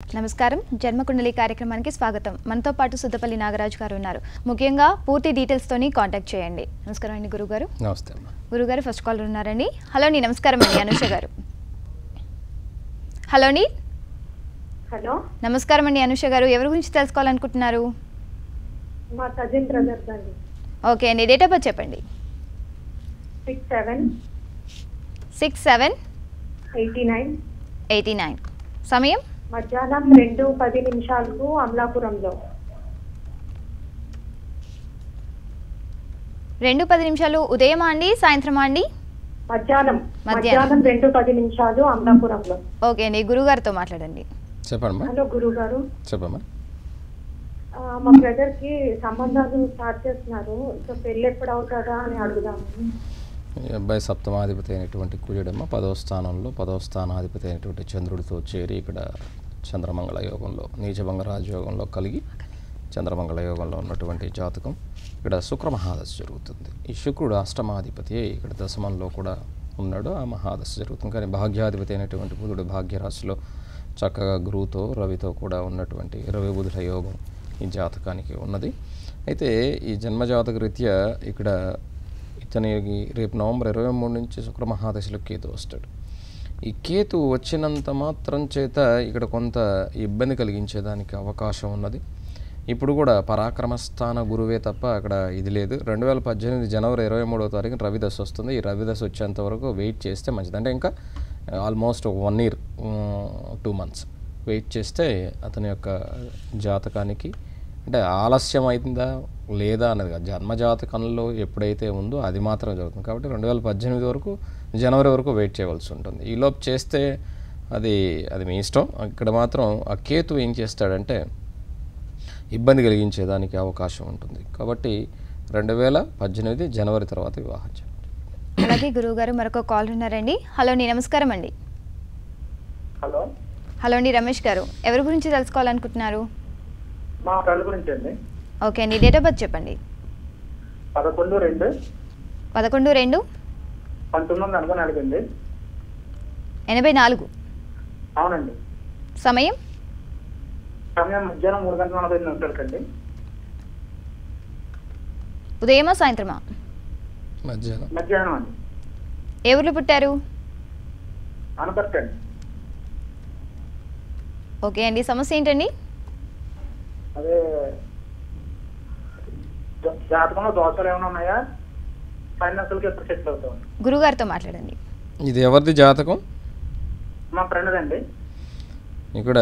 నమస్కారం జన్మకుండలి కార్యక్రమానికి స్వాగతం. మనతో పాటు సుద్దపల్లి నాగరాజు గారు ఉన్నారు. ముఖ్యంగా పూర్తి డీటెయిల్స్ తోని కాంటాక్ట్ చేయండి. నమస్కారం అండి గురుగారు. నమస్తే అమ్మా. గురుగారు ఫస్ట్ కాలర్ ఉన్నారండి. హలో అండి, నమస్కారం అండి. అనుష గారు. హలో అండి. హలో నమస్కారం అండి అనుష గారు. ఎవరి గురించి తెలుసుకోవాలనుకుంటున్నారు? మా కజిన్ బ్రదర్స్ అండి. ఓకే అండి, డేట్ ఆఫ్ బర్త్ చెప్పండి. 6789 సమయం మధ్యాహ్నం 2:10 అమలాపురంలో. 2:10 ఉదయమా అండి, సాయంత్రమా అండి? మధ్యాహ్నం 2:10 అమలాపురంలో. ఓకే అండి, గురుగారితో మాట్లాడండి. చెప్పమ్మా. హలో గురువు గారు. చెప్పమ్మా. మా బ్రదర్ కి సంబంధాలు స్టార్ట్ చేస్తున్నారు. సో పెళ్ళి ఎప్పుడు అవుతుందా అని అడుగుదాము. ఈ అబ్బాయి సప్తమాధిపతి అయినటువంటి కుజుడమ్మ 10వ స్థానంలో 10వ స్థానాధిపతి అయినటువంటి చంద్రుడితో చేరి ఇక్కడ చంద్రమంగళ యోగంలో నీచభంగ రాజయోగంలో కలిగి చంద్రమంగళ యోగంలో ఉన్నటువంటి జాతకం. ఇక్కడ శుక్ర మహాదశ జరుగుతుంది. ఈ శుక్రుడు అష్టమాధిపతి ఇక్కడ దశమంలో కూడా ఉన్నాడు. ఆ మహాదశ జరుగుతుంది. కానీ భాగ్యాధిపతి అయినటువంటి బుధుడు భాగ్యరాశిలో చక్కగా గురువుతో రవితో కూడా ఉన్నటువంటి రవి బుధుల యోగం ఈ జాతకానికి ఉన్నది. అయితే ఈ జన్మజాతక రీత్యా ఇక్కడ ఇతనికి రేపు నవంబర్ 23 నుంచి శుక్ర మహాదశలో కేతు వస్తాడు. ఈ కేతు వచ్చినంత మాత్రం చేత ఇక్కడ కొంత ఇబ్బంది కలిగించేదానికి అవకాశం ఉన్నది. ఇప్పుడు కూడా పరాక్రమస్థాన గురువే తప్ప అక్కడ ఇది లేదు. 2018 జనవరి 23వ తారీఖున రవిదశ వస్తుంది. ఈ రవిదశ వచ్చేంత వరకు వెయిట్ చేస్తే మంచిది. అంటే ఇంకా ఆల్మోస్ట్ 1 year 2 months వెయిట్ చేస్తే అతని యొక్క జాతకానికి అంటే ఆలస్యం అయిందా లేదా అన్నది కాదు, జన్మజాతకంలో ఎప్పుడైతే ఉందో అది మాత్రం జరుగుతుంది. కాబట్టి 2018 వరకు జనవరి వరకు వెయిట్ చేయవలసి ఉంటుంది. ఈలోపు చేస్తే అది మీ ఇష్టం. ఇక్కడ మాత్రం ఆ కేతు ఏం చేస్తాడంటే ఇబ్బంది కలిగించేదానికి అవకాశం ఉంటుంది. కాబట్టి 2018 జనవరి తర్వాత వివాహం చేయాలి. అలాగే గురువు గారు మరొక కాల్ ఉన్నారండి. హలో అండి, నమస్కారం అండి. హలో హలో అండి, రమేష్ గారు. ఎవరి గురించి తెలుసుకోవాలనుకుంటున్నారు? మా ఫ్రెండ్ గురించి అండి. ఓకే అండి, డేట్ ఆఫ్ బర్త్ చెప్పండి. 11/2/1984 అండి. 84. అవునండి. సమయం మధ్యాహ్నం 3:45 అండి. ఉదయమా సాయంత్రమా? మధ్యాహ్నం అండి. ఏ ఊర్లో పుట్టారు? అనపర్తి అండి. ఓకే అండి, సమస్య ఏంటండి? అదే జాతకంలో దోషాలు ఏమైనా ఉన్నాయా? ఫైనాన్షియల్కి ఎప్పుడు సెటిల్ అవుతాం? గురుగారితో మాట్లాడండి. ఇది ఎవరిది జాతకం? మా ఫ్రెండ్ అండి. ఇక్కడ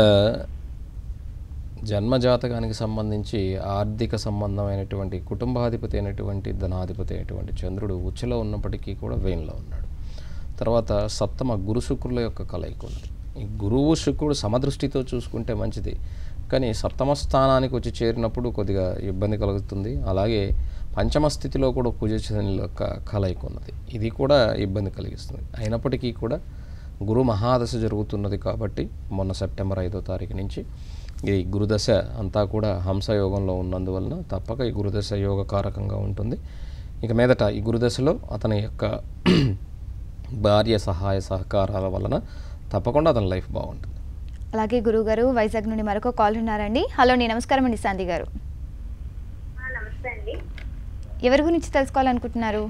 జన్మజాతకానికి సంబంధించి ఆర్థిక సంబంధమైనటువంటి కుటుంబాధిపతి అయినటువంటి ధనాధిపతి అయినటువంటి చంద్రుడు ఉచ్చలో ఉన్నప్పటికీ కూడా వేన్లో ఉన్నాడు. తర్వాత సప్తమ గురు శుక్రుల యొక్క కలయిక ఉంది. ఈ గురువు శుక్రుడు సమదృష్టితో చూసుకుంటే మంచిది, కానీ సప్తమ స్థానానికి వచ్చి చేరినప్పుడు కొద్దిగా ఇబ్బంది కలుగుతుంది. అలాగే పంచమ స్థితిలో కూడా కుజ శనుల యొక్క కలయిక ఉన్నది. ఇది కూడా ఇబ్బంది కలిగిస్తుంది. అయినప్పటికీ కూడా గురు మహాదశ జరుగుతున్నది కాబట్టి మొన్న సెప్టెంబర్ 5వ తారీఖు నుంచి ఈ గురుదశ అంతా కూడా హంసయోగంలో ఉన్నందువలన తప్పక ఈ గురుదశ యోగకారకంగా ఉంటుంది. ఇక మీదట ఈ గురుదశలో అతని యొక్క భార్య సహాయ సహకారాల వలన తప్పకుండా అతని లైఫ్ బాగుంటుంది. అలాగే గురుగారు వైజాగ్ నుండి మరొక కాల్ ఉన్నారండి. హలో అండి, నమస్కారం అండి. శాంతి గారు. నమస్తే అండి. ఎవరి గురించి తెలుసుకోవాలనుకుంటున్నారు?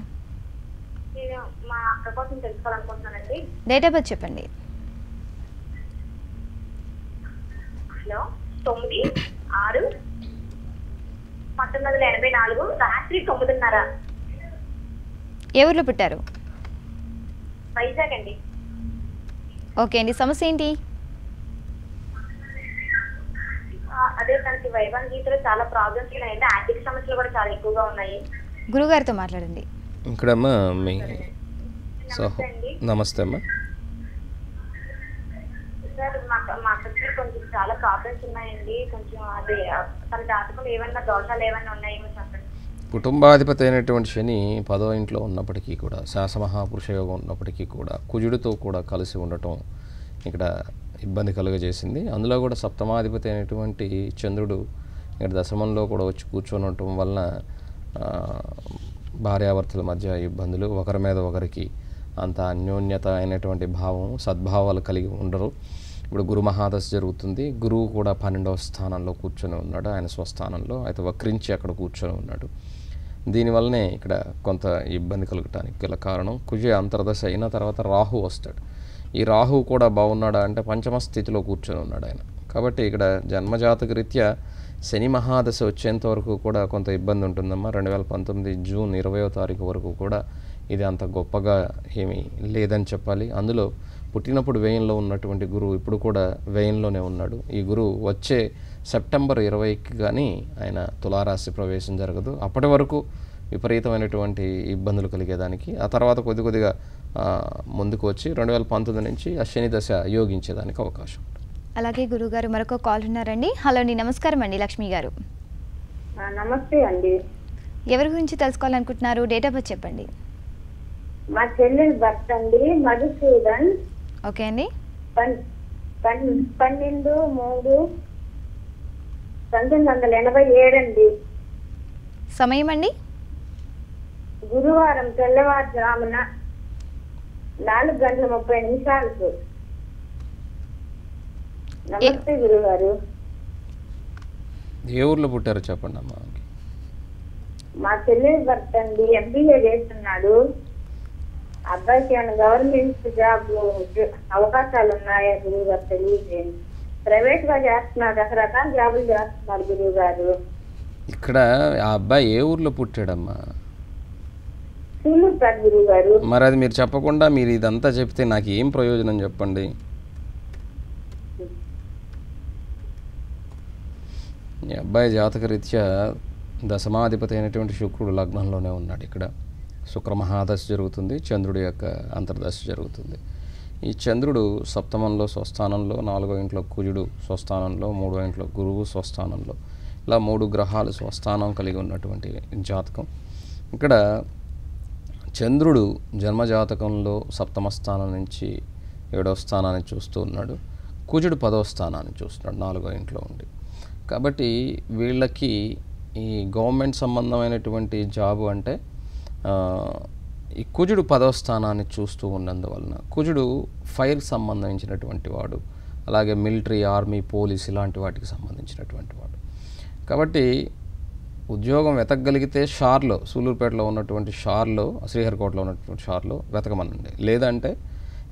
నేను మా అక్క కోసం తెలుసుకోవాలనుకుంటున్నానండి. డేట్ ఆఫ్ బర్త్ చెప్పండి. హలో 9/6/1984 రాత్రి 9:30. ఏ ఊర్లో పుట్టారు? వైజాగ్ అండి. ఓకే అండి, సమస్య ఏంటి? అదే తనకి వైవాహ జీవితంలో చాలా ప్రాబ్లమ్స్ ఉన్నాయండి. ఆర్థిక సమస్యలు కూడా చాలా ఎక్కువగా ఉన్నాయి. గురుగారితో మాట్లాడండి. ఇక్కడమ్మా మీ నమస్తే అండి. నమస్తే అమ్మా. సార్ మా అక్కకి కొంచెం చాలా ప్రాబ్లమ్స్ ఉన్నాయండి. కొంచెం అదే తన జాతకం ఏమన్నా దోషాలు ఏమన్నా ఉన్నాయేమో చెప్పండి. కుటుంబాధిపతి అయినటువంటి శని 10వ ఇంట్లో ఉన్నప్పటికీ కూడా శాసమహాపురుష యోగం ఉన్నప్పటికీ కూడా కుజుడితో కూడా కలిసి ఉండటం ఇక్కడ ఇబ్బంది కలుగజేసింది. అందులో కూడా సప్తమాధిపతి అయినటువంటి చంద్రుడు ఇక్కడ దశమంలో కూడా వచ్చి కూర్చొనటం వలన భార్యాభర్తల మధ్య ఇబ్బందులు, ఒకరి మీద ఒకరికి అంత అన్యోన్యత అయినటువంటి భావం సద్భావాలు కలిగి ఉండరు. ఇప్పుడు గురు మహాదశ జరుగుతుంది. గురువు కూడా 12వ స్థానంలో కూర్చొని ఉన్నాడు, ఆయన స్వస్థానంలో. అయితే వక్రించి అక్కడ కూర్చొని ఉన్నాడు. దీనివల్లనే ఇక్కడ కొంత ఇబ్బంది కలగటానికి గల కారణం కుజ అంతర్దశ అయిన తర్వాత రాహు వస్తాడు. ఈ రాహు కూడా బాగున్నాడా అంటే పంచమ స్థితిలో కూర్చొని ఉన్నాడు ఆయన. కాబట్టి ఇక్కడ జన్మజాతక రీత్యా శని మహాదశ వచ్చేంత వరకు కూడా కొంత ఇబ్బంది ఉంటుందమ్మా. 2019 జూన్ 20వ తారీఖు వరకు కూడా ఇది అంత గొప్పగా ఏమీ లేదని చెప్పాలి. అందులో పుట్టినప్పుడు వ్యయంలో ఉన్నటువంటి గురువు ఇప్పుడు కూడా వ్యయంలోనే ఉన్నాడు. ఈ గురువు వచ్చే సెప్టెంబర్ 20కి కానీ ఆయన తులారాశి ప్రవేశం జరగదు. అప్పటి వరకు విపరీతమైనటువంటి ఇబ్బందులు కలిగేదానికి, ఆ తర్వాత కొద్దిగా ముందుకు వచ్చి 2019 నుంచి ఆ శని దశ యోగించేదానికి అవకాశం ఉంటుంది. అలాగే గురుగారు మరొక కాల్ ఉన్నారండి. హలో అండి, నమస్కారం అండి. లక్ష్మి గారు. నమస్తే అండి. ఎవరి గురించి తెలుసుకోవాలనుకుంటున్నారు? డేట్ ఆఫ్ బర్త్ చెప్పండి. మా చెల్లెలు భర్త అండి, మధుసూదన్. ఓకే అండి. 12/3/1987 అండి. సమయం అండి? గురువారం తెల్లవారుజామున 4:30 నమస్తే గురుగారు. ఏ ఊర్లో పుట్టారో చెప్పండి అమ్మా. మా చెల్లెలు భర్త అండి MBA చేస్తున్నాడు. అబ్బాయికి ఏమైనా గవర్నమెంట్ జాబ్ అవకాశాలు ఉన్నాయా గురుగారు? తెలియజేయండి. ప్రైవేట్ గా చేస్తున్నాడు, రకరకాల జాబులు చేస్తున్నాడు గురుగారు. ఇక్కడ ఆ అబ్బాయి ఏ ఊర్లో పుట్టాడమ్మా? సూలూరుపేట గురుగారు. మరి అది మీరు చెప్పకుండా మీరు ఇదంతా చెప్తే నాకు ఏం ప్రయోజనం చెప్పండి? ఈ అబ్బాయి జాతకరీత్యా దశమాధిపతి అయినటువంటి శుక్రుడు లగ్నంలోనే ఉన్నాడు. ఇక్కడ శుక్ర మహాదశ జరుగుతుంది, చంద్రుడి యొక్క అంతర్దశ జరుగుతుంది. ఈ చంద్రుడు సప్తమంలో స్వస్థానంలో, 4వ ఇంట్లో కుజుడు స్వస్థానంలో, 3వ ఇంట్లో గురువు స్వస్థానంలో, ఇలా 3 గ్రహాలు స్వస్థానం కలిగి ఉన్నటువంటి జాతకం. ఇక్కడ చంద్రుడు జన్మజాతకంలో 7వ స్థానం నుంచి 7వ స్థానాన్ని చూస్తూ ఉన్నాడు. కుజుడు 10వ స్థానాన్ని చూస్తున్నాడు 4వ ఇంట్లో ఉండి. కాబట్టి వీళ్ళకి ఈ గవర్నమెంట్ సంబంధమైనటువంటి జాబు అంటే ఈ కుజుడు 10వ స్థానాన్ని చూస్తూ ఉన్నందువలన, కుజుడు ఫైర్ సంబంధించినటువంటి వాడు, అలాగే మిలిటరీ, ఆర్మీ, పోలీస్ ఇలాంటి వాటికి సంబంధించినటువంటి వాడు. కాబట్టి ఉద్యోగం వెతకగలిగితే షార్లో, సూలూరుపేటలో ఉన్నటువంటి షార్లో, శ్రీహరికోటలో ఉన్నటువంటి షార్లో వెతకమనండి. లేదంటే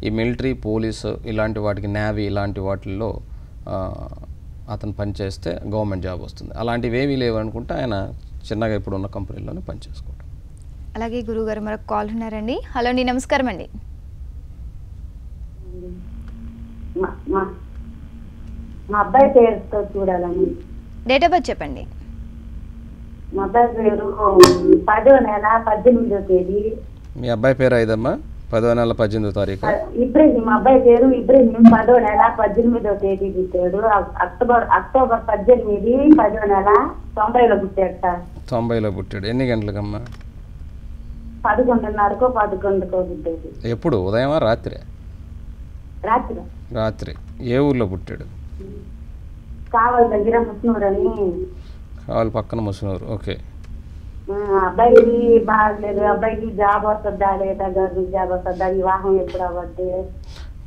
ఈ మిలిటరీ, పోలీసు ఇలాంటి వాటికి, నేవీ ఇలాంటి వాటిల్లో అతను పనిచేస్తే గవర్నమెంట్ జాబ్ వస్తుంది. అలాంటివి ఏమీ లేవు అనుకుంటే ఆయన చిన్నగా ఇప్పుడు ఉన్న కంపెనీలోనే పనిచేసుకోవడం. అలాగే గురుగారు మరొక కాల్ ఉన్నారండి. హలో అండి, నమస్కారం అండి. మా అబ్బాయి పేరుతో చూడాలని. డేట్ ఆఫ్ బర్త్ చెప్పండి. మా అబ్బాయి పేరు 10వ నెల 18వ తేదీ. మీ అబ్బాయి పేరు ఐదమ్మా? 10వ నెల 18వ తారీఖు. ఇబ్రహీం. మా అబ్బాయి పేరు ఇబ్రహీం. 10వ నెల 18వ తేదీ పుట్టాడు. అక్టోబర్ 18 10వ నెల 90లో పుట్టాడు సార్. 90లో పుట్టాడు. ఎన్ని గంటలకమ్మా? 11:30కో 11కో పుట్టాడు. ఎప్పుడు? ఉదయమా రాత్రి? రాత్రి. రాత్రి. ఏ ఊర్లో పుట్టాడు? కావాలి దగ్గర ముస్నూరు అని. కావాలి పక్కన ముస్నూరు. ఓకే. అబ్బాయికి బాగలేదు. అబ్బాయికి జాబ్ వస్తుందా లేదా, గవర్నమెంట్ జాబ్ వస్తుందా, వివాహం ఎప్పుడు అవ్వద్దు.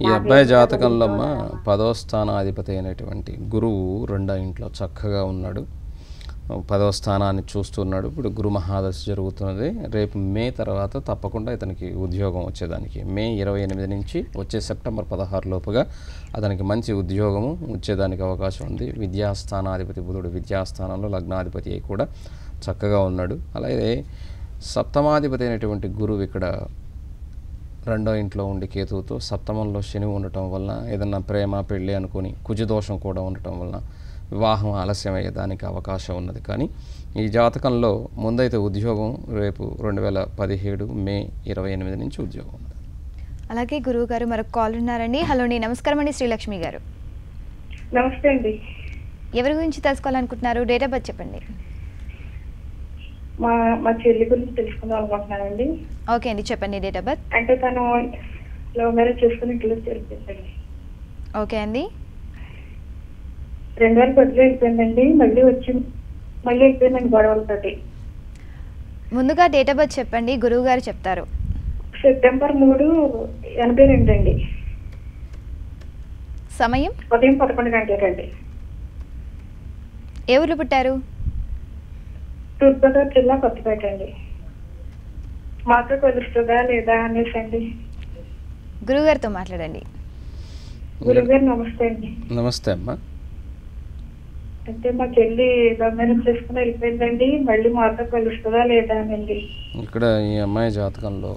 ఈ అబ్బాయి జాతకంలో అమ్మ 10వ స్థానాధిపతి అయినటువంటి గురువు 2వ ఇంట్లో చక్కగా ఉన్నాడు. 10వ స్థానాన్ని చూస్తున్నాడు. ఇప్పుడు గురు మహాదశ జరుగుతున్నది. రేపు మే తర్వాత తప్పకుండా ఇతనికి ఉద్యోగం వచ్చేదానికి, మే 28 నుంచి వచ్చే సెప్టెంబర్ 16 లోపుగా అతనికి మంచి ఉద్యోగము వచ్చేదానికి అవకాశం ఉంది. విద్యాస్థానాధిపతి బుధుడు విద్యాస్థానంలో లగ్నాధిపతి అయి కూడా చక్కగా ఉన్నాడు. అలాగే సప్తమాధిపతి అయినటువంటి గురువు ఇక్కడ 2వ ఇంట్లో ఉండి కేతువుతో, సప్తమంలో శని ఉండటం వలన ఏదన్నా ప్రేమ, పెళ్ళి అనుకుని కుజదోషం కూడా ఉండటం వలన వివాహం ఆలస్యం అయ్యేదానికి అవకాశం ఉన్నది. కానీ ఈ జాతకంలో ముందైతే ఉద్యోగం రేపు 2017 మే 28 నుంచి ఉద్యోగం ఉంది. అలాగే గురువు గారు మరొక కాల్ ఉన్నారండి. హలో అండి, నమస్కారం అండి. శ్రీలక్ష్మి గారు. నమస్తే అండి. ఎవరి గురించి తెలుసుకోవాలనుకుంటున్నారు? డేట్ ఆఫ్ బర్త్ చెప్పండి. మా చెల్లి గురించి తెలుసుకుందాం అనుకుంటున్నానండి. ఓకే అండి, చెప్పండి డేట్ ఆఫ్ బర్త్. అంటే తను లవ్ మ్యారేజ్ చేసుకుని ఇంట్లో చేర్పించండి. ఓకే అండి. 2010లో అయిపోయిందండి. మళ్ళీ అయిపోయిందండి గొడవలతోటి. ముందుగా డేట్ ఆఫ్ బర్త్ చెప్పండి, గురువు గారు చెప్తారు. సెప్టెంబర్ 3, 82 అండి. సమయం ఉదయం 11 గంటలకండి. ఏ ఊర్లో పుట్టారు? తూర్పుగోదావరి జిల్లా కొత్తపేట అండి. మాతో తెలుస్తుందా లేదా అనేసి అండి. గురుగారితో మాట్లాడండి. గురుగారు నమస్తే అండి. నమస్తే అమ్మా. అంటే మా చెల్లి లవ్ మ్యారేజ్ చేసుకుని వెళ్ళిపోయిందండి. మళ్ళీ మాతో కలుస్తుందా లేదా అనండి. ఇక్కడ ఈ అమ్మాయి జాతకంలో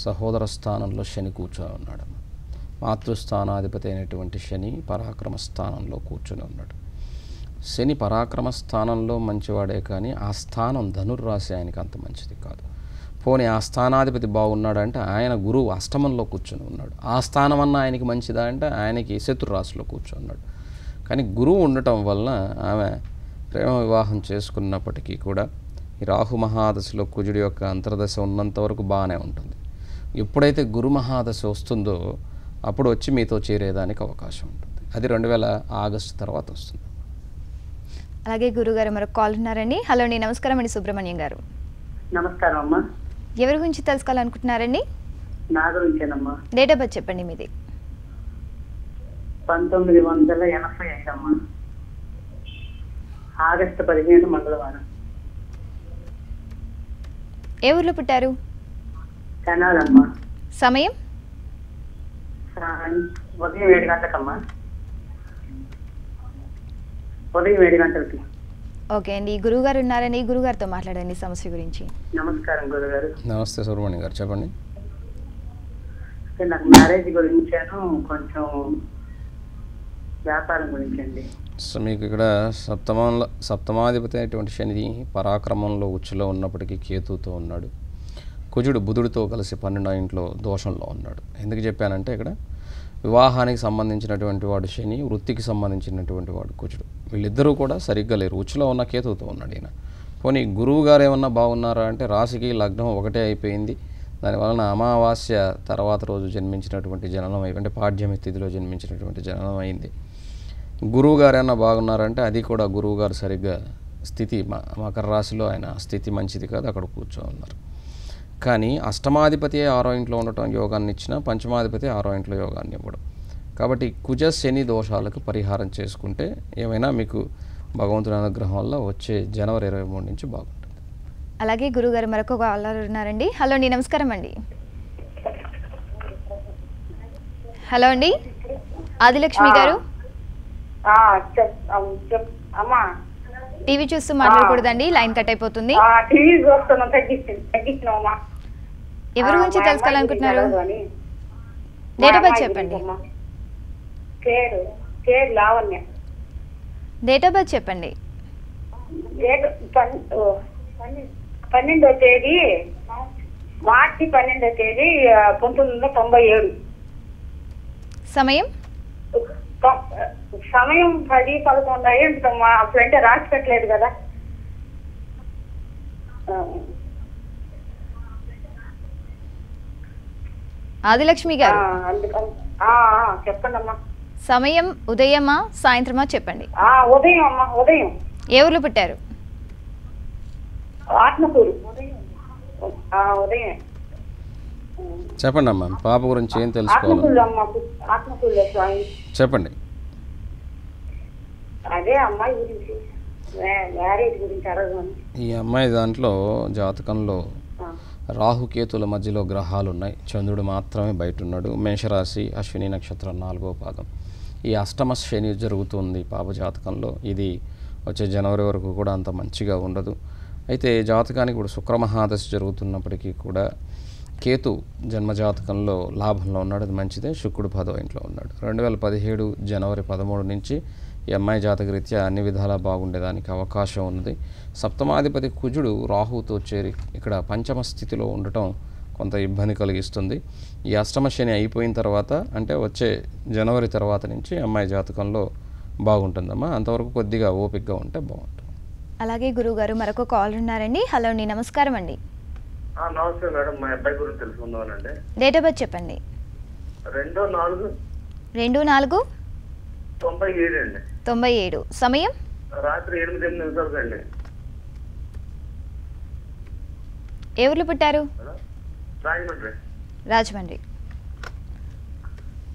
సహోదర స్థానంలో శని కూర్చొని ఉన్నాడు. మాతృస్థానాధిపతి అయినటువంటి శని పరాక్రమ స్థానంలో కూర్చొని ఉన్నాడు. శని పరాక్రమ స్థానంలో మంచివాడే కానీ ఆ స్థానం ధనుర్రాశి ఆయనకి అంత మంచిది కాదు. పోనీ ఆ స్థానాధిపతి బాగున్నాడంటే ఆయన గురువు అష్టమంలో కూర్చొని ఉన్నాడు. ఆ స్థానం అన్న ఆయనకి మంచిదా అంటే ఆయనకి శత్రురాశిలో కూర్చొని ఉన్నాడు. కానీ గురువు ఉండటం వలన ఆమె ప్రేమ వివాహం చేసుకున్నప్పటికీ కూడా ఈ రాహు మహాదశలో కుజుడి యొక్క అంతర్దశ ఉన్నంత వరకు బాగానే ఉంటుంది. ఎప్పుడైతే గురు మహాదశ వస్తుందో అప్పుడు వచ్చి మీతో చేరేదానికి అవకాశం ఉంటుంది. అది 2000 ఆగస్టు తర్వాత వస్తుంది. అలాగే గురుగారు మరొక కాల్ ఉన్నారండి. హలో అండి, నమస్కారం అండి సుబ్రహ్మణ్యం గారు. నమస్కారం అమ్మా. ఎవరి గురించి తెలుసుకోవాలనుకుంటున్నారండి? నా గురించేనమ్మా. డేట్ ఆఫ్ బర్త్ చెప్పండి మీది. 1985 అమ్మా. ఆగస్టు 15 మంగళవారం. ఏ ఊర్లో పుట్టారు? తెనాలమ్మా. సమయం ఉదయం 7 గంటలకమ్మా. ఉదయం 7 గంటలకి. ఓకే అండి, గురువుగారు ఉన్నారని గురుగారితో మాట్లాడండి సమస్య గురించి. నమస్కారం గురుగారు. నమస్తే సుబ్రహ్మణ్యం గారు, చెప్పండి. నాకు మ్యారేజ్ గురించాను, కొంచెం వ్యాపారం గురించి అండి. సో మీకు ఇక్కడ సప్తమాధిపతి అయినటువంటి శని పరాక్రమంలో ఉచ్చులో ఉన్నప్పటికీ కేతుతో ఉన్నాడు. కుజుడు బుధుడితో కలిసి 12వ ఇంట్లో దోషంలో ఉన్నాడు. ఎందుకు చెప్పానంటే ఇక్కడ వివాహానికి సంబంధించినటువంటి వాడు శని, వృత్తికి సంబంధించినటువంటి వాడు కుజుడు. వీళ్ళిద్దరూ కూడా సరిగ్గా లేరు. ఉచ్చులో ఉన్న కేతువుతో ఉన్నాడు ఈయన. పోనీ గురువు గారు ఏమన్నా బాగున్నారా అంటే రాశికి లగ్నం ఒకటే అయిపోయింది. దానివలన అమావాస్య తర్వాత రోజు జన్మించినటువంటి జననం అంటే పాడ్యమి తిథిలో జన్మించినటువంటి జననం అయింది. గురువు గారు ఏమన్నా బాగున్నారంటే అది కూడా గురువు గారు సరిగ్గా స్థితి మకర రాశిలో ఆయన స్థితి మంచిది కాదు, అక్కడ కూర్చొని ఉన్నారు. కానీ అష్టమాధిపతి 6వ ఇంట్లో ఉండటం యోగాన్ని ఇచ్చిన, పంచమాధిపతి 6వ ఇంట్లో యోగాన్ని ఇవ్వడం. కాబట్టి కుజ శని దోషాలకు పరిహారం చేసుకుంటే ఏమైనా మీకు భగవంతుని అనుగ్రహం వల్ల వచ్చే జనవరి 23 నుంచి బాగుంటుంది. అలాగే గురుగారు మరొక కాలర్ ఉన్నారండి. హలో అండి, నమస్కారం అండి. హలో అండి, ఆదిలక్ష్మి గారు. అమ్మా టీవీ చూస్తూ మాట్లాడకూడదండి, లైన్ కట్ అయిపోతుంది. టీవీ చూస్తున్నాం, తగ్గించినామా. ఎవరి గురించి తెలుసుకోవాలనుకుంటున్నారు? డేట్ ఆఫ్ బర్త్ చెప్పండి. లావణ్య. డేట్ ఆఫ్ బర్త్ చెప్పండి. 12వ తేదీ మార్చి 12వ తేదీ 1997. సమయం సమయం 10-11 అయ్యిందమ్మా. అప్పుడంటే రాసి పెట్టలేదు కదా. ఆదిలక్ష్మి గారు, చెప్పండి అమ్మా. సమయం ఉదయమా సాయంత్రమా చెప్పండి. ఉదయం అమ్మా, ఉదయం. ఏ ఊర్లో పుట్టారు? ఆత్మకూరు. ఉదయం. చెప్పండి అమ్మా, పాప గురించి ఏం తెలుసుకోవాలి చెప్పండి. అదే అమ్మాయి గురించి, మ్యారేజ్ గురించి అడగమని. ఈ అమ్మాయి దాంట్లో జాతకంలో రాహుకేతుల మధ్యలో గ్రహాలు ఉన్నాయి. చంద్రుడు మాత్రమే బయట ఉన్నాడు. మేషరాశి, అశ్విని నక్షత్రం 4వ పాదం. ఈ అష్టమ శని జరుగుతుంది పాప జాతకంలో. ఇది వచ్చే జనవరి వరకు కూడా అంత మంచిగా ఉండదు. అయితే జాతకానికి ఇప్పుడు శుక్రమహాదశ జరుగుతున్నప్పటికీ కూడా కేతు జన్మజాతకంలో లాభంలో ఉన్నాడు, అది మంచిదే. శుక్రుడు 10వ ఇంట్లో ఉన్నాడు. 2017 జనవరి 13 నుంచి ఈ అమ్మాయి జాతకరీత్యా అన్ని విధాలా బాగుండేదానికి అవకాశం ఉన్నది. సప్తమాధిపతి కుజుడు రాహుతో చేరి ఇక్కడ పంచమ స్థితిలో ఉండటం కొంత ఇబ్బంది కలిగిస్తుంది. ఈ అష్టమ శని అయిపోయిన తర్వాత అంటే వచ్చే జనవరి తర్వాత నుంచి అమ్మాయి జాతకంలో బాగుంటుందమ్మా. అంతవరకు కొద్దిగా ఓపికగా ఉంటే బాగుంటుంది. అలాగే గురువుగారు మరొక కాల్ ఉన్నారండి. హలో అండి, నమస్కారం అండి. నమస్తే మేడం, మా అబ్బాయి గురించి తెలుసుకుందామనండి. డేట్ ఆఫ్ బర్త్ చెప్పండి. 2/4/97 అండి. 97. సమయం రాత్రి 8 నిమిషాలకు అండి. ఏ ఊర్లో పుట్టారు? రాజమండ్రి. రాజమండ్రి.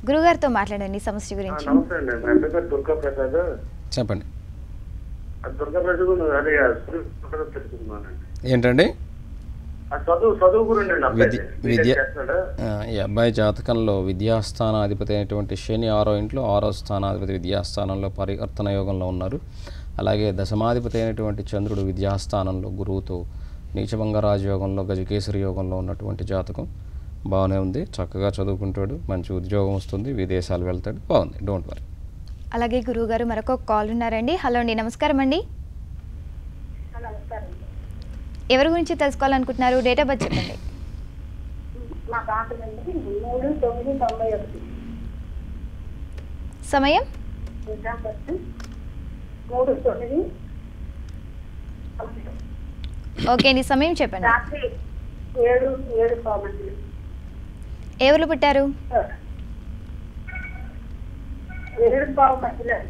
గురుగారితో మాట్లాడండి సమస్య గురించి. నమస్తే అండి, నా పేరు దుర్గా ప్రసాద్. చెప్పండి. దుర్గా ప్రసాద్ అదే తెలుసుకున్నానండి. ఏంటండి? చదువు గురించి విద్య ఈ అబ్బాయి జాతకంలో విద్యాస్థానాధిపతి అయినటువంటి శని 6వ ఇంట్లో 6వ స్థానాధిపతి విద్యాస్థానంలో పరివర్తన యోగంలో ఉన్నారు. అలాగే దశమాధిపతి అయినటువంటి చంద్రుడు విద్యాస్థానంలో గురువుతో నీచభంగ రాజయోగంలో గజకేసరి యోగంలో ఉన్నటువంటి జాతకం బాగానే ఉంది. చక్కగా చదువుకుంటాడు, మంచి ఉద్యోగం వస్తుంది, విదేశాలు వెళ్తాడు, బాగుంది, డోంట్ వరీ. అలాగే గురువుగారు మరొక కాల్ ఉన్నారండి. హలో అండి, నమస్కారం అండి. ఎవరి గురించి తెలుసుకోవాలనుకుంటున్నారు? డేట్ ఆఫ్ బర్త్ చెప్పండి. మా పాపదండి 3/9/91. సమయం 3/9. ఓకే అండి, సమయం చెప్పండి. రాత్రి 7:07 ఏ ఊర్లో పుట్టారు? 7:07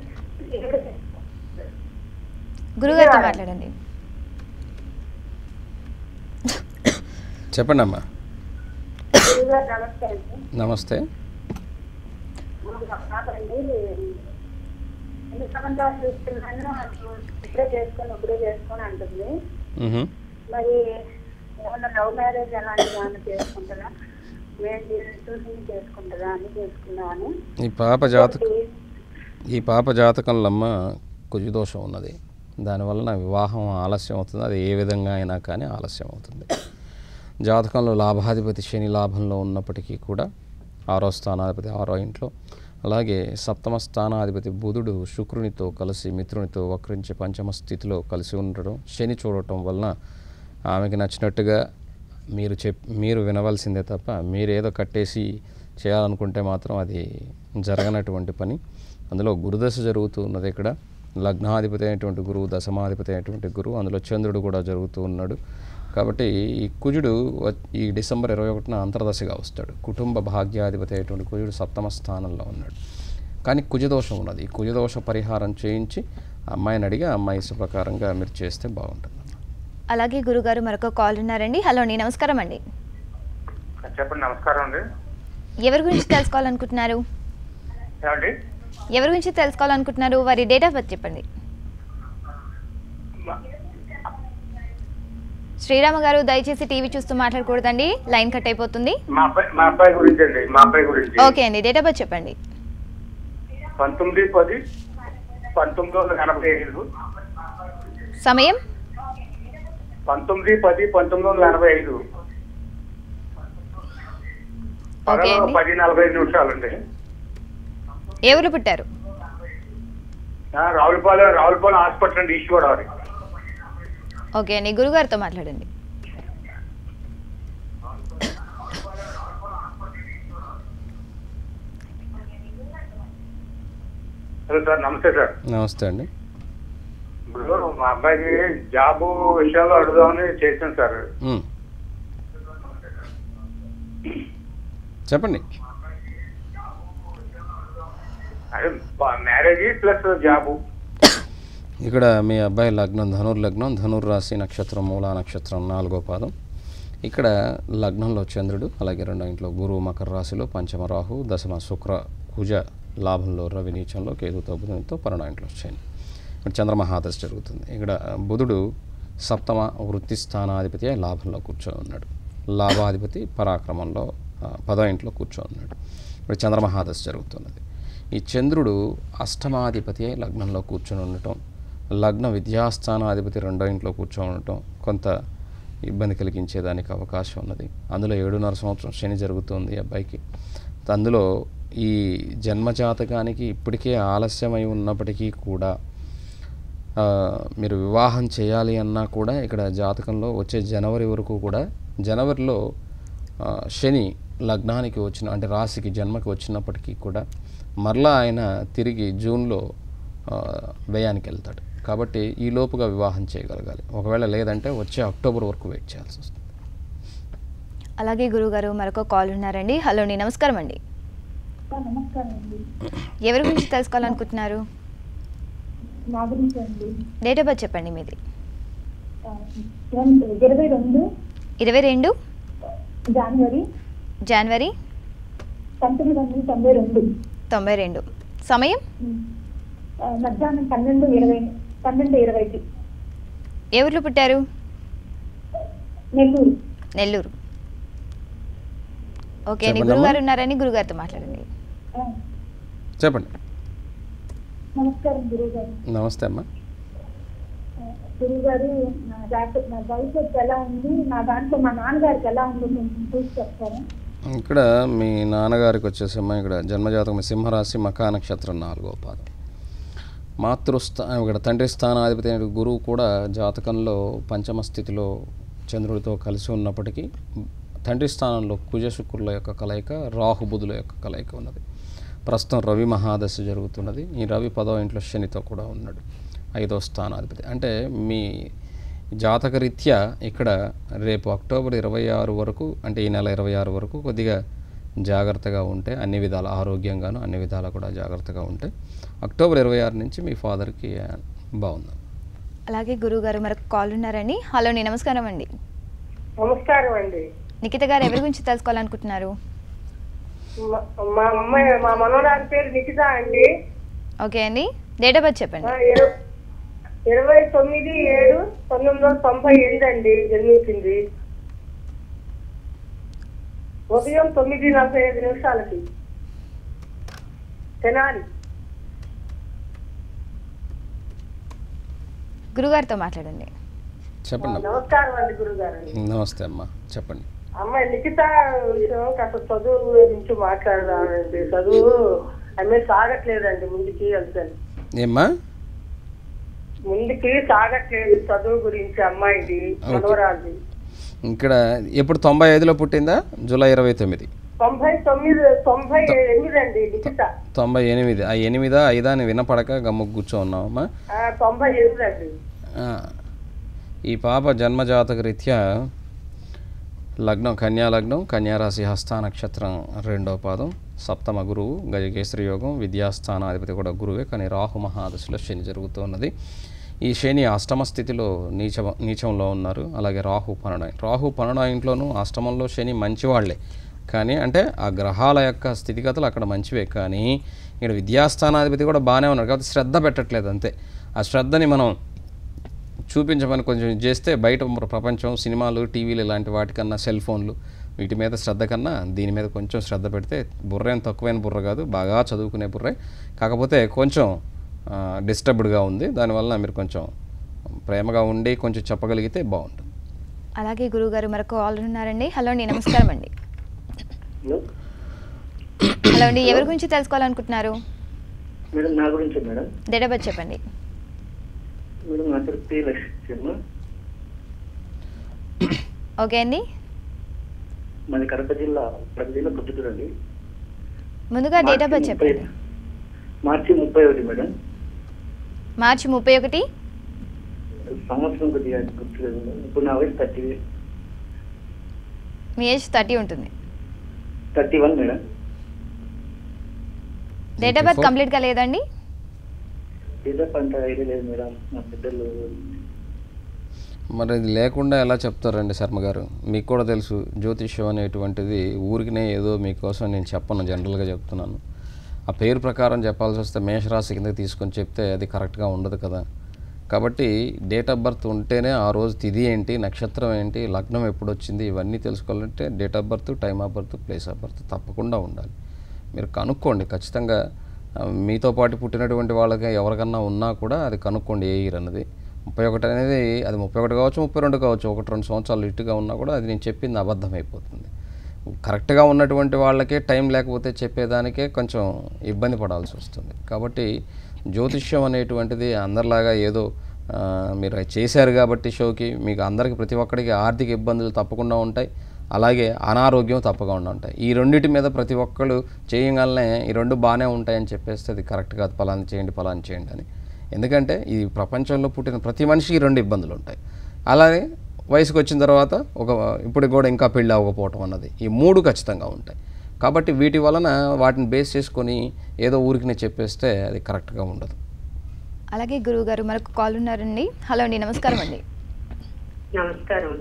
గురుగారితో మాట్లాడండి. చెప్పండి అమ్మా. నమస్తే అండి. నమస్తే. పాపండి ఎన్ని సంవత్సరాలు చూస్తున్నాను, ఇప్పుడే చేసుకొని అంటుంది. మరి ఏమన్నా లవ్ మ్యారేజ్ అలాంటివి ఏమన్నా చేసుకుంటారా, మేము చూసి చేసుకుంటారా అని చేసుకున్నాను. ఈ పాప జాతకంలో అమ్మ కుజదోషం ఉన్నది. దానివల్ల వివాహం ఆలస్యం అవుతుంది. అది ఏ విధంగా అయినా కానీ ఆలస్యం అవుతుంది. జాతకంలో లాభాధిపతి శని లాభంలో ఉన్నప్పటికీ కూడా 6వ స్థానాధిపతి 6వ ఇంట్లో, అలాగే 7వ స్థానాధిపతి బుధుడు శుక్రునితో కలిసి మిత్రునితో వక్రించి పంచమ స్థితిలో కలిసి ఉండడం, శని చూడటం వలన ఆమెకి నచ్చినట్టుగా మీరు వినవలసిందే తప్ప మీరేదో కట్టేసి చేయాలనుకుంటే మాత్రం అది జరగనటువంటి పని. అందులో గురుదశ జరుగుతూ ఉన్నది. ఇక్కడ లగ్నాధిపతి అయినటువంటి గురువు, దశమాధిపతి అయినటువంటి గురువు, అందులో చంద్రుడు కూడా జరుగుతూ ఉన్నాడు. కాబట్టి ఈ కుజుడు ఈ డిసెంబర్ 21న అంతర్దశగా వస్తాడు. కుటుంబ భాగ్యాధిపతి అయినటువంటి కుజుడు 7వ స్థానంలో ఉన్నాడు. కానీ కుజదోషం ఉన్నది. ఈ కుజదోష పరిహారం చేయించి అమ్మాయిని అడిగి ఆ అమ్మాయి ఇష్ట ప్రకారంగా మీరు చేస్తే బాగుంటుంది. అలాగే గురుగారు మరొక కాల్ ఉన్నారండి. హలో అండి, నమస్కారం అండి. చెప్పండి. నమస్కారం అండి. ఎవరి గురించి తెలుసుకోవాలనుకుంటున్నారు? ఏమండి? ఎవరి గురించి తెలుసుకోవాలనుకుంటున్నారు? వారి డేట్ ఆఫ్ బర్త్ చెప్పండి. శ్రీరామ గారు దయచేసి టీవీ చూస్తూ మాట్లాడకూడదండి, లైన్ కట్ అయిపోతుంది. మా అబ్బాయి గురించి అండి. మా అబ్బాయి గురించి. ఓకే అండి, డేట్ ఆఫ్ బర్త్ చెప్పండి. 19/10/1985. సమయం 19/10/1985. ఓకే అండి. 10:45 ఏ ఊరు పుట్టారు? రావులపాలెం హాస్పిటల్ అండి, ఈస్ట్ గోదావరి. ఓకే అండి, గురుగారితో మాట్లాడండి. హలో సార్, నమస్తే సార్. నమస్తే అండి. ఇప్పుడు మా అబ్బాయికి జాబ్ విషయాల్లో అడుగుదామని చేశాను సార్. చెప్పండి. అదే మ్యారేజ్ ప్లస్ జాబు. ఇక్కడ మీ అబ్బాయి లగ్నం ధనుర్ రాశి నక్షత్రం, మూలా నక్షత్రం 4వ పాదం. ఇక్కడ లగ్నంలో చంద్రుడు, అలాగే 2వ ఇంట్లో గురువు మకర రాశిలో, పంచమ రాహు, దశమ శుక్ర, కుజ లాభంలో, రవి నీచంలో, కేతుతో బుధునితో 12వ ఇంట్లో శని. ఇక్కడ చంద్రమహాదశ జరుగుతుంది. ఇక్కడ బుధుడు 7వ వృత్తి స్థానాధిపతి లాభంలో కూర్చొని ఉన్నాడు. లాభాధిపతి పరాక్రమంలో 10వ ఇంట్లో కూర్చొని ఉన్నాడు. ఇప్పుడు చంద్రమహాదశ జరుగుతున్నది. ఈ చంద్రుడు అష్టమాధిపతి లగ్నంలో కూర్చొని ఉండటం, లగ్న విద్యాస్థానాధిపతి 2వ ఇంట్లో కూర్చొని ఉండటం కొంత ఇబ్బంది కలిగించేదానికి అవకాశం ఉన్నది. అందులో 7.5 సంవత్సరం శని జరుగుతుంది అబ్బాయికి. అందులో ఈ జన్మజాతకానికి ఇప్పటికే ఆలస్యమై ఉన్నప్పటికీ కూడా మీరు వివాహం చేయాలి అన్నా కూడా ఇక్కడ జాతకంలో వచ్చే జనవరి వరకు కూడా, జనవరిలో శని లగ్నానికి వచ్చిన అంటే రాశికి జన్మకి వచ్చినప్పటికీ కూడా మరలా ఆయన తిరిగి జూన్లో వ్యయానికి వెళ్తాడు. కాబట్టి ఈ లోపుగా వివాహం చేయగలగాలి. ఒకవేళ లేదంటే వచ్చే అక్టోబర్ వరకు వెయిట్ చేయాల్సి వస్తుంది. అలాగే గురుగారు మరొక కాల్ ఉన్నారండి. హలో అండి, నమస్కారం అండి. నమస్కారం అండి. ఎవరి గురించి తెలుసుకోవాలనుకుంటున్నారు? నా గురించి అండి. డేట్ ఆఫ్ బర్త్ చెప్పండి మీది. 22 22 జనవరి 1992 92. సమయం మధ్యాహ్నం 12:20కి. ఏ ఊర్లో పుట్టారు? నెల్లూరు. నెల్లూరు. ఓకే అండి, చెప్పండి గురుగారు ఉన్నారని గురుగారితో మాట్లాడండి. చెప్పండి. నమస్కారం గురుగారు. నమస్తే అమ్మా. గురుగారు, నా భవిష్యత్తు ఎలా ఉంది, నా దాంట్లో మా నాన్నగారికి ఎలా ఉందో కొంచెం చూసి చెప్తారా? ఇక్కడ మీ నాన్నగారికి వచ్చేసమ్మా ఇక్కడ జన్మజాతకం సింహరాశి మఖా నక్షత్రం 4వ పాదం. ఇక్కడ తండ్రి స్థానాధిపతి అయిన గురువు కూడా జాతకంలో పంచమ స్థితిలో చంద్రుడితో కలిసి ఉన్నప్పటికీ తండ్రి స్థానంలో కుజ శుక్రుల యొక్క కలయిక, రాహు బుధుల యొక్క కలయిక ఉన్నది. ప్రస్తుతం రవి మహాదశ జరుగుతున్నది. ఈ రవి 10వ ఇంట్లో శనితో కూడా ఉన్నాడు, 5వ స్థానాధిపతి. అంటే మీ జాతకరీత్యా ఇక్కడ రేపు అక్టోబర్ 26 వరకు, అంటే ఈ నెల 26 వరకు కొద్దిగా జాగ్రత్తగా ఉంటే, అన్ని విధాల ఆరోగ్యంగాను అన్ని విధాలా కూడా జాగ్రత్తగా ఉంటే అక్టోబర్ 26 నుంచి మీ ఫాదర్కి బాగుంది. అలాగే గురుగారు మరొక కాల్ ఉన్నారని. హలో అండి, నమస్కారం అండి. నమస్కారం అండి. నిఖిత గారు ఎవరి గురించి తెలుసుకోవాలనుకుంటున్నారు? మా అమ్మాయి, మా మనవరాలి పేరు నిఖిత అండి. ఓకే అండి, డేట్ ఆఫ్ బర్త్ చెప్పండి. 29/7/1998 అండి జన్మించింది. ఉదయం 9:45 తెనాలి. గురుగారితో మాట్లాడండి. చెప్పండి. నమస్కారం అండి గురుగారు. నమస్తే అమ్మా, చెప్పండి. అమ్మాయి నిఖిత విషయం కాస్త చదువు గురించి మాట్లాడదామండి. చదువు అమ్మాయి సాగట్లేదండి, ముందుకి వెళ్తాను. ఏమ్మా? ముందుకి సాగట్లేదు చదువు గురించి అమ్మాయిది, మనవరాలి. ఇక్కడ ఎప్పుడు 95లో పుట్టిందా? జూలై 29. 98 అండి నిఖిత. 98. ఆ 8 5 అని వినపడక గమ్ముకు కూర్చో ఉన్నావమ్మా. 98 అండి. ఈ పాప జన్మజాతక రీత్యా లగ్నం కన్యా లగ్నం, కన్యారాశి హస్త నక్షత్రం 2వ పాదం, సప్తమ గురువు, గజకేసరి యోగం, విద్యాస్థానాధిపతి కూడా గురువే. కానీ రాహు మహాదశలో శని జరుగుతున్నది. ఈ శని అష్టమ స్థితిలో నీచంలో ఉన్నారు. అలాగే రాహు 12 ఇంట్లోనూ అష్టమంలో శని మంచివాళ్లే, కానీ అంటే ఆ గ్రహాల యొక్క స్థితిగతులు అక్కడ మంచివే. కానీ ఇక్కడ విద్యాస్థానాధిపతి కూడా బాగానే ఉన్నారు, కాబట్టి శ్రద్ధ పెట్టట్లేదు అంతే. ఆ శ్రద్ధని మనం చూపించమని కొంచెం చేస్తే బయట ప్రపంచం, సినిమాలు, టీవీలు ఇలాంటి వాటికన్నా, సెల్ ఫోన్లు వీటి మీద శ్రద్ధ కన్నా దీని మీద కొంచెం శ్రద్ధ పెడితే, బుర్ర ఏం తక్కువైన బుర్ర కాదు, బాగా చదువుకునే బుర్రే, కాకపోతే కొంచెం డిస్టర్బ్డ్గా ఉంది. దానివల్ల మీరు కొంచెం ప్రేమగా ఉండి కొంచెం చెప్పగలిగితే బాగుంటుంది. అలాగే గురుగారు మరొక కాల్ ఉన్నారండి. హలో అండి, నమస్కారం అండి. హలో అండి, ఎవరి గురించి తెలుసుకోవాలనుకుంటున్నారు? మేడం నా గురించి మేడం. డేట్ ఆఫ్ బర్త్ చెప్పండి. మేడం నా పేరు పి లక్ష్మి. ఓకే అండి, మాది కడప జిల్లా ప్రొద్దుటూరు అండి. ముందుగా డేట్ ఆఫ్ బర్త్ చెప్పండి. మార్చి 31 మేడం. మార్చి 31. సంవత్సరం కొద్దిగా గుర్తులేదు మేడం. ఇప్పుడు నా వయసు 30. మీ ఏజ్ 30 ఉంటుంది. 31 మేడం. డేట్ ఆఫ్ బర్త్ కంప్లీట్గా లేదండి? ఏదో పంట ఐడియా లేదు మేడం. నా పెద్దలు మరి ఇది లేకుండా ఎలా చెప్తారండి శర్మ గారు? మీకు కూడా తెలుసు, జ్యోతిష్యం అనేటువంటిది ఊరికినే ఏదో మీకోసం నేను చెప్పను, జనరల్గా చెప్తున్నాను. ఆ పేరు ప్రకారం చెప్పాల్సి వస్తే మేషరాశి కింద తీసుకొని చెప్తే అది కరెక్ట్గా ఉండదు కదా. కాబట్టి డేట్ ఆఫ్ బర్త్ ఉంటేనే ఆ రోజు తిథి ఏంటి, నక్షత్రం ఏంటి, లగ్నం ఎప్పుడు వచ్చింది, ఇవన్నీ తెలుసుకోవాలంటే date of birth, time of birth, place of birth తప్పకుండా ఉండాలి. మీరు కనుక్కోండి ఖచ్చితంగా. మీతో పాటు పుట్టినటువంటి వాళ్ళకి ఎవరికన్నా ఉన్నా కూడా అది కనుక్కోండి ఏ ఇయర్ అన్నది. 31 అనేది అది 31 కావచ్చు, 32 కావచ్చు, 1-2 సంవత్సరాలు ఇటుగా ఉన్నా కూడా అది నేను చెప్పింది అబద్ధం అయిపోతుంది. కరెక్ట్గా ఉన్నటువంటి వాళ్ళకే టైం లేకపోతే చెప్పేదానికే కొంచెం ఇబ్బంది పడాల్సి వస్తుంది. కాబట్టి జ్యోతిష్యం అనేటువంటిది అందరిలాగా ఏదో మీరు చేశారు కాబట్టి షోకి మీకు అందరికీ ప్రతి ఒక్కరికి ఆర్థిక ఇబ్బందులు తప్పకుండా ఉంటాయి, అలాగే అనారోగ్యం తప్పకుండా ఉంటాయి. ఈ రెండింటి మీద ప్రతి ఒక్కళ్ళు చేయగలనే ఈ రెండు బాగానే ఉంటాయని చెప్పేస్తే అది కరెక్ట్ కాదు. ఫలాన్ని చేయండి అని. ఎందుకంటే ఈ ప్రపంచంలో పుట్టిన ప్రతి మనిషికి 2 ఇబ్బందులు ఉంటాయి. అలాగే వయసుకు వచ్చిన తర్వాత ఇప్పుడు కూడా ఇంకా పెళ్ళి అవ్వకపోవటం అన్నది, ఈ 3 ఖచ్చితంగా ఉంటాయి. కాబట్టి వీటి వలన వాటిని బేస్ చేసుకొని ఏదో ఊరికి చెప్పేస్తే అది కరెక్ట్గా ఉండదు. అలాగే గురువు గారు మరొక కాల్ ఉన్నారండి. హలో అండి, నమస్కారం అండి. నమస్కారం.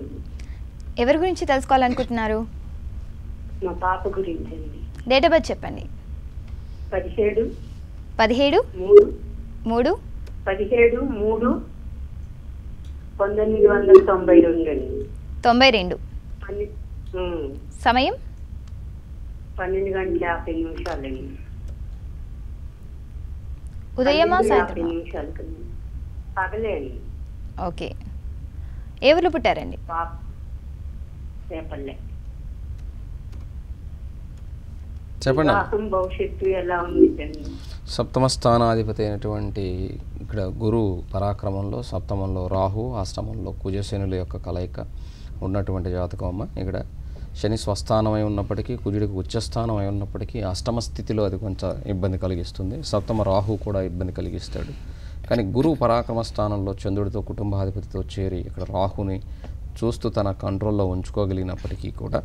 ఎవరి గురించి తెలుసుకోవాలనుకుంటున్నారు? మా పాప గురించి అండి. డేట్ ఆఫ్ బర్త్ చెప్పండి. 17 17 3 3 17 3 1992 అండి. 92. సమయం 12:50 ఉదయమా 12:50 సాయంత్రం? పగలే అండి. ఓకే. ఏ ఊర్లో పుట్టారండి? రేపల్లె. చెప్పండి. వివాహం భవిష్యత్తు ఎలా ఉంది? సప్తమ స్థానాధిపతి అయినటువంటి ఇక్కడ గురు పరాక్రమంలో, సప్తమంలో రాహు, అష్టమంలో కుజశనుల యొక్క కలయిక ఉన్నటువంటి జాతకం అమ్మ. ఇక్కడ శని స్వస్థానమై ఉన్నప్పటికీ, కుజుడికి ఉచ్చస్థానమై ఉన్నప్పటికీ అష్టమ స్థితిలో అది కొంచెం ఇబ్బంది కలిగిస్తుంది. సప్తమ రాహు కూడా ఇబ్బంది కలిగిస్తాడు. కానీ గురువు పరాక్రమ స్థానంలో చంద్రుడితో కుటుంబాధిపతితో చేరి ఇక్కడ రాహుని చూస్తూ తన కంట్రోల్లో ఉంచుకోగలిగినప్పటికీ కూడా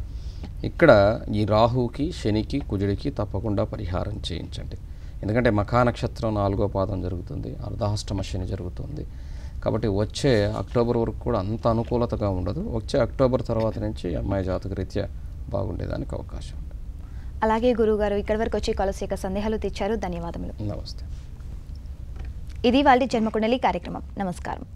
ఇక్కడ ఈ రాహుకి, శనికి, కుజుడికి తప్పకుండా పరిహారం చేయించండి. ఎందుకంటే మఖా నక్షత్రం 4వ పాదం జరుగుతుంది, అర్ధాష్టమ శని జరుగుతుంది. కాబట్టి వచ్చే అక్టోబర్ వరకు కూడా అంత అనుకూలతగా ఉండదు. వచ్చే అక్టోబర్ తర్వాత నుంచి అమ్మాయి జాతక రీత్యా బాగుండేదానికి అవకాశం ఉంది. అలాగే గురువుగారు ఇక్కడి వరకు వచ్చి కాలర్స్ యొక్క సందేహాలు తెచ్చారు. ధన్యవాదములు. నమస్తే. ఇది వాళ్ళ జన్మకుండలి కార్యక్రమం. నమస్కారం.